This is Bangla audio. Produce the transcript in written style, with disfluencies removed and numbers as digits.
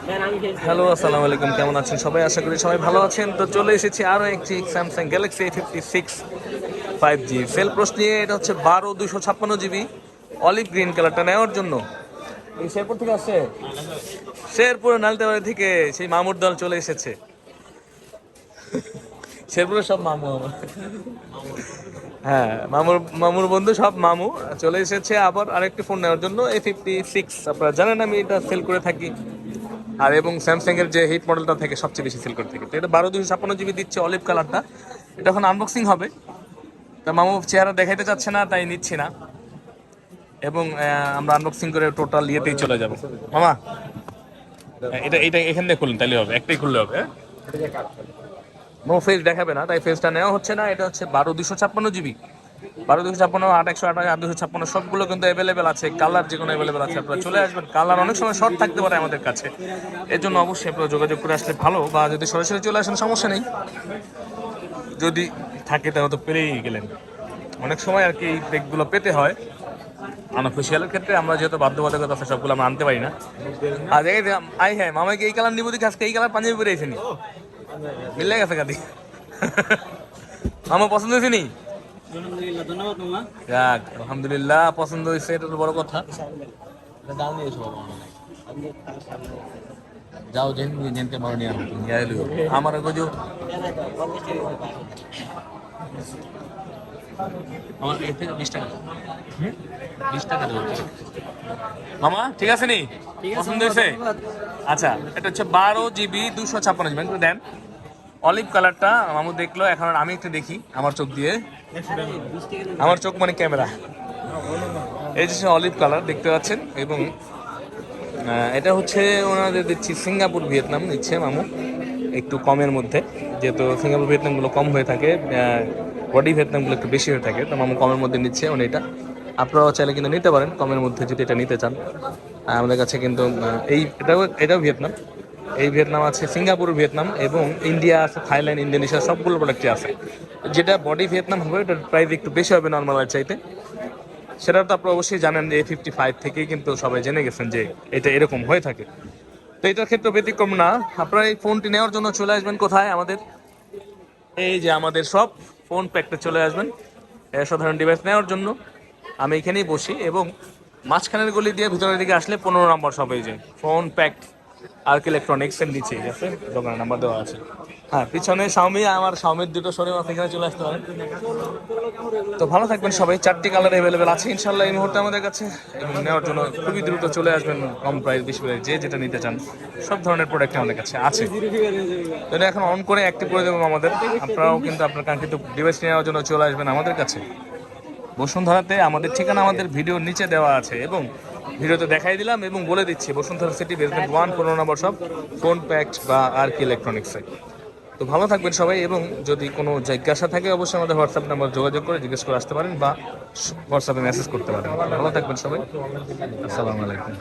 হ্যালো, আসসালামু আলাইকুম। কেমন আছেন সবাই? আশা করি সবাই ভালো আছেন। তো চলে এসেছি আরও একটি Samsung Galaxy A56 5G sell প্রোস নিয়ে। এটা হচ্ছে 12 256 GB অলিভ গ্রিন কালারটা নেওয়ার জন্য। এই শেরপুর থেকে আসছে, শেরপুর নালতেবাড়ি থেকে সেই মামুর দল চলে এসেছে। শেরপুরের সব মামু আমার। হ্যাঁ, মামুর মামুর বন্ধু সব মামু চলে এসেছে আবার আরেকটি ফোন নেওয়ার জন্য A56। আপনারা জানেন আমি এটা সেল করে থাকি, আর এবং স্যামসাং এর যে হিট মডেলটা থেকে সবচেয়ে বেশি সেল করে থাকে। তো এটা 12 256 GB দিচ্ছে অলিভ কালারটা। এটা এখন আনবক্সিং হবে। তা মামু চেহারা দেখাইতে চাচ্ছে না, তাই নিচ্ছি না। এবং আমরা আনবক্সিং করে টোটাল ইয়েতেই চলে যাব। মামা, এটা এটা এখান থেকে খুলুন, তাহলে হবে, একটাই খুললে হবে। নো ফেস দেখাবে না, তাই ফেসটা নেওয়া হচ্ছে না। এটা হচ্ছে 12 256 GB, 12 256, 8 128, 8 256 সবগুলো কিন্তু অ্যাভেলেবেল আছে। কালার যে কোনো অ্যাভেলেবেল আছে, আপনারা চলে আসবেন। কালার অনেক সময় শর্ট থাকতে পারে আমাদের কাছে, এর জন্য অবশ্যই আপনারা যোগাযোগ করে আসলে ভালো, বা যদি সরাসরি চলে আসেন সমস্যা নেই, যদি থাকে তাহলে তো পেরেই গেলেন। অনেক সময় আর কি এই ব্রেকগুলো পেতে হয় আনঅফিসিয়ালের ক্ষেত্রে, আমরা যেহেতু বাধ্যবাধকতা আছে সবগুলো আমরা আনতে পারি না। আর এই আই হ্যাঁ, মামাকে এই কালার নিবো দেখে আজকে এই কালার পাঞ্জাবি পরে এসেনি, মিলে গেছে কাদি। মামা পছন্দ হয়েছে নি? যাক, আলহামদুলিল্লাহ পছন্দ হয়েছে, এটা তো বড় কথা। দাও নিয়ে এসো বাবা, যাও জেন জেনতে মার নিয়ে এলো আমার গজো আমার এর থেকে 20 টাকা, 20 টাকা দেবো মামা। ঠিক আছে নি? পছন্দ হয়েছে? আচ্ছা, এটা হচ্ছে 12 GB 256 GB একটু দেন। অলিভ কালারটা মামু দেখলো, এখন আমি একটু দেখি আমার চোখ দিয়ে। আমার চোখ মানে ক্যামেরা। এই যে অলিভ কালার দেখতে পাচ্ছেন, এবং এটা হচ্ছে ওনাদের দিচ্ছি সিঙ্গাপুর ভিয়েতনাম নিচ্ছে মামু একটু কমের মধ্যে, যেহেতু সিঙ্গাপুর ভিয়েতনামগুলো কম হয়ে থাকে, বডি ভিয়েতনামগুলো একটু বেশি হয়ে থাকে, তো মামু কমের মধ্যে নিচ্ছে। উনি এটা আপনারাও চাইলে কিন্তু নিতে পারেন কমের মধ্যে যদি এটা নিতে চান। আমাদের কাছে কিন্তু এটাও ভিয়েতনাম, এই ভিয়েতনাম আছে, সিঙ্গাপুর ভিয়েতনাম, এবং ইন্ডিয়া আছে, থাইল্যান্ড, ইন্দোনেশিয়া সবগুলো প্রোডাক্টই আছে। যেটা বডি ভিয়েতনাম হবে ওটার প্রাইস একটু বেশি হবে নর্মাল চাইতে। সেটা তো আপনারা অবশ্যই জানেন যে A55 থেকেই কিন্তু সবাই জেনে গেছেন যে এটা এরকম হয়ে থাকে। তো এটার ক্ষেত্রে ব্যতিক্রম না। আপনারা এই ফোনটি নেওয়ার জন্য চলে আসবেন কোথায়? আমাদের এই যে আমাদের সব ফোন প্যাকটা চলে আসবেন সাধারণ ডিভাইস নেওয়ার জন্য। আমি এখানেই বসি, এবং মাঝখানের গলি দিয়ে ভিতরের দিকে আসলে 15 নম্বর সব, এই যে ফোন প্যাক আর্ক ইলেকট্রনিক্স এর নিচেই আছে, দোকানের নাম্বার দেওয়া আছে। হ্যাঁ, পিছনে শাওমি, আমার শাওমির দুটো শোরুম আছে, এখানে চলে আসতে পারেন। তো ভালো থাকবেন সবাই। 4টি কালার অ্যাভেলেবেল আছে ইনশাল্লাহ এই মুহূর্তে আমাদের কাছে, এবং নেওয়ার জন্য খুবই দ্রুত চলে আসবেন। কম প্রাইস, বেশি প্রাইস, যে যেটা নিতে চান সব ধরনের প্রোডাক্ট আমাদের কাছে আছে। তো এটা এখন অন করে অ্যাক্টিভ করে দেবো আমাদের। আপনারাও কিন্তু আপনার কাঙ্ক্ষিত ডিভাইস নেওয়ার জন্য চলে আসবেন আমাদের কাছে বসুন্ধরাতে। আমাদের ঠিকানা আমাদের ভিডিওর নিচে দেওয়া আছে, এবং ভিডিওতে দেখাই দিলাম এবং বলে দিচ্ছি, বসুন্ধরা সিটি বেসমেন্ট 1, 15 নম্বর সব, ফোন প্যাক্ট বা আর কি ইলেকট্রনিক্সে। তো ভালো থাকবেন সবাই, এবং যদি কোনো জিজ্ঞাসা থাকে অবশ্যই আমাদের হোয়াটসঅ্যাপ নাম্বার যোগাযোগ করে জিজ্ঞেস করে আসতে পারেন, বা হোয়াটসঅ্যাপে মেসেজ করতে পারেন। ভালো থাকবেন সবাই, আসসালামু আলাইকুম।